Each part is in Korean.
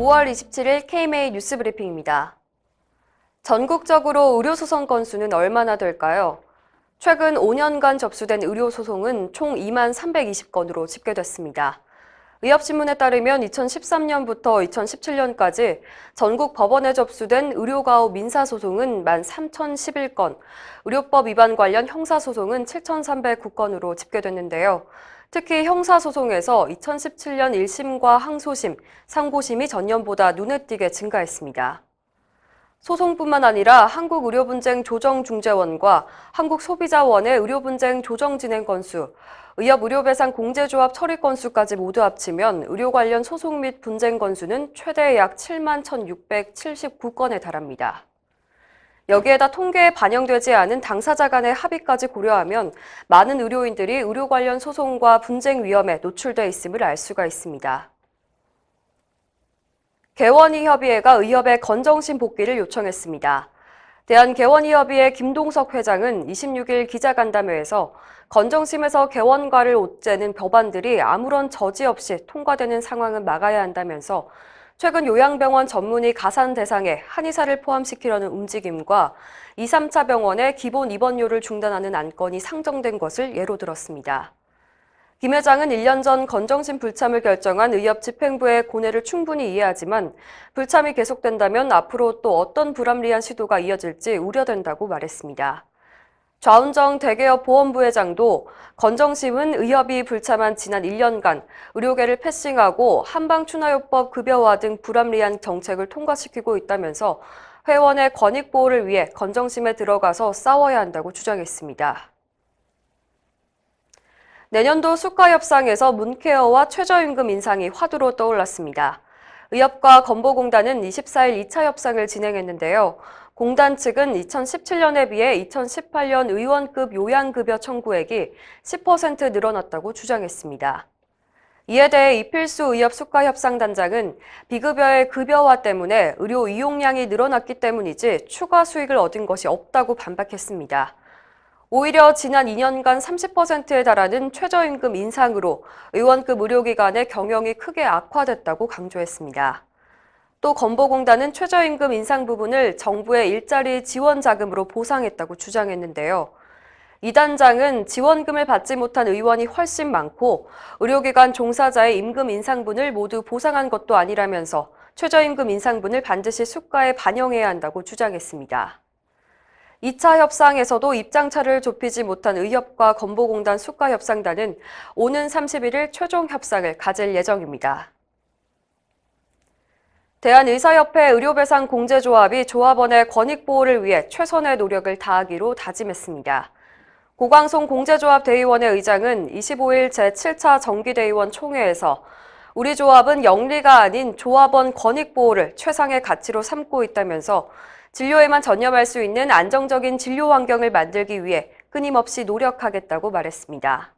5월 27일 KMA 뉴스 브리핑입니다. 전국적으로 의료소송 건수는 얼마나 될까요? 최근 5년간 접수된 의료소송은 총 2만 320건으로 집계됐습니다. 의협신문에 따르면 2013년부터 2017년까지 전국 법원에 접수된 의료가호 민사소송은 1,3,011건, 의료법 위반 관련 형사소송은 7,309건으로 집계됐는데요. 특히 형사소송에서 2017년 1심과 항소심, 상고심이 전년보다 눈에 띄게 증가했습니다. 소송뿐만 아니라 한국의료분쟁조정중재원과 한국소비자원의 의료분쟁 조정진행 건수, 의협의료배상 공제조합 처리 건수까지 모두 합치면 의료 관련 소송 및 분쟁 건수는 최대 약 7만 1,679건에 달합니다. 여기에다 통계에 반영되지 않은 당사자 간의 합의까지 고려하면 많은 의료인들이 의료 관련 소송과 분쟁 위험에 노출돼 있음을 알 수가 있습니다. 개원의협의회가 의협의 건정심 복귀를 요청했습니다. 대한개원의협의회 김동석 회장은 26일 기자간담회에서 건정심에서 개원과를 옥죄는 법안들이 아무런 저지 없이 통과되는 상황은 막아야 한다면서 최근 요양병원 전문의 가산 대상에 한의사를 포함시키려는 움직임과 2, 3차 병원의 기본 입원료를 중단하는 안건이 상정된 것을 예로 들었습니다. 김 회장은 1년 전 건정심 불참을 결정한 의협 집행부의 고뇌를 충분히 이해하지만 불참이 계속된다면 앞으로 또 어떤 불합리한 시도가 이어질지 우려된다고 말했습니다. 좌운정 대개업 보험부회장도 건정심은 의협이 불참한 지난 1년간 의료계를 패싱하고 한방춘하요법 급여화 등 불합리한 정책을 통과시키고 있다면서 회원의 권익보호를 위해 건정심에 들어가서 싸워야 한다고 주장했습니다. 내년도 수가협상에서 문케어와 최저임금 인상이 화두로 떠올랐습니다. 의협과 건보공단은 24일 2차 협상을 진행했는데요. 공단 측은 2017년에 비해 2018년 의원급 요양급여 청구액이 10% 늘어났다고 주장했습니다. 이에 대해 이필수 의협 수가협상단장은 비급여의 급여화 때문에 의료 이용량이 늘어났기 때문이지 추가 수익을 얻은 것이 없다고 반박했습니다. 오히려 지난 2년간 30%에 달하는 최저임금 인상으로 의원급 의료기관의 경영이 크게 악화됐다고 강조했습니다. 또 건보공단은 최저임금 인상 부분을 정부의 일자리 지원 자금으로 보상했다고 주장했는데요. 이 단장은 지원금을 받지 못한 의원이 훨씬 많고 의료기관 종사자의 임금 인상분을 모두 보상한 것도 아니라면서 최저임금 인상분을 반드시 수가에 반영해야 한다고 주장했습니다. 2차 협상에서도 입장차를 좁히지 못한 의협과 건보공단 수가협상단은 오는 31일 최종 협상을 가질 예정입니다. 대한의사협회 의료배상 공제조합이 조합원의 권익보호를 위해 최선의 노력을 다하기로 다짐했습니다. 고광송 공제조합 대의원의 의장은 25일 제7차 정기대의원 총회에서 우리 조합은 영리가 아닌 조합원 권익보호를 최상의 가치로 삼고 있다면서 진료에만 전념할 수 있는 안정적인 진료 환경을 만들기 위해 끊임없이 노력하겠다고 말했습니다.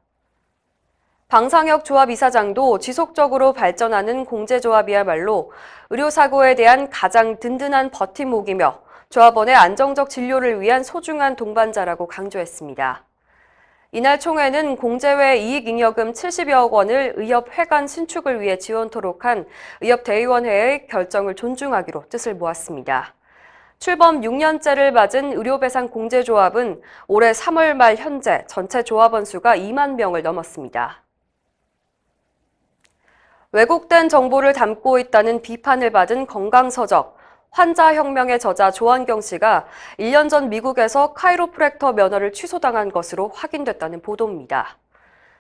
방상혁 조합 이사장도 지속적으로 발전하는 공제조합이야말로 의료사고에 대한 가장 든든한 버팀목이며 조합원의 안정적 진료를 위한 소중한 동반자라고 강조했습니다. 이날 총회는 공제외 이익잉여금 70여억 원을 의협 회관 신축을 위해 지원토록 한 의협대의원회의 결정을 존중하기로 뜻을 모았습니다. 출범 6년째를 맞은 의료배상 공제조합은 올해 3월 말 현재 전체 조합원 수가 2만 명을 넘었습니다. 왜곡된 정보를 담고 있다는 비판을 받은 건강서적, 환자혁명의 저자 조한경 씨가 1년 전 미국에서 카이로프랙터 면허를 취소당한 것으로 확인됐다는 보도입니다.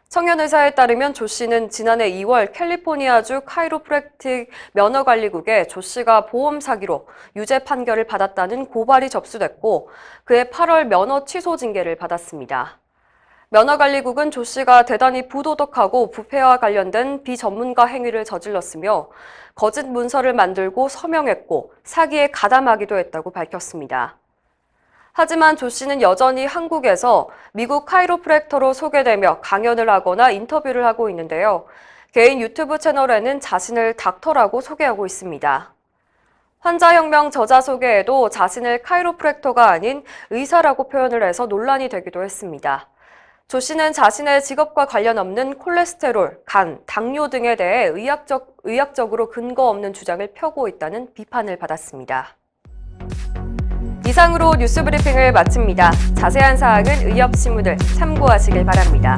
청년의사에 따르면 조 씨는 지난해 2월 캘리포니아주 카이로프랙틱 면허관리국에 조 씨가 보험 사기로 유죄 판결을 받았다는 고발이 접수됐고 그해 8월 면허 취소 징계를 받았습니다. 면허관리국은 조 씨가 대단히 부도덕하고 부패와 관련된 비전문가 행위를 저질렀으며 거짓 문서를 만들고 서명했고 사기에 가담하기도 했다고 밝혔습니다. 하지만 조 씨는 여전히 한국에서 미국 카이로프랙터로 소개되며 강연을 하거나 인터뷰를 하고 있는데요. 개인 유튜브 채널에는 자신을 닥터라고 소개하고 있습니다. 환자혁명 저자 소개에도 자신을 카이로프랙터가 아닌 의사라고 표현을 해서 논란이 되기도 했습니다. 조 씨는 자신의 직업과 관련 없는 콜레스테롤, 간, 당뇨 등에 대해 의학적으로 근거 없는 주장을 펴고 있다는 비판을 받았습니다. 이상으로 뉴스 브리핑을 마칩니다. 자세한 사항은 의협신문을 참고하시길 바랍니다.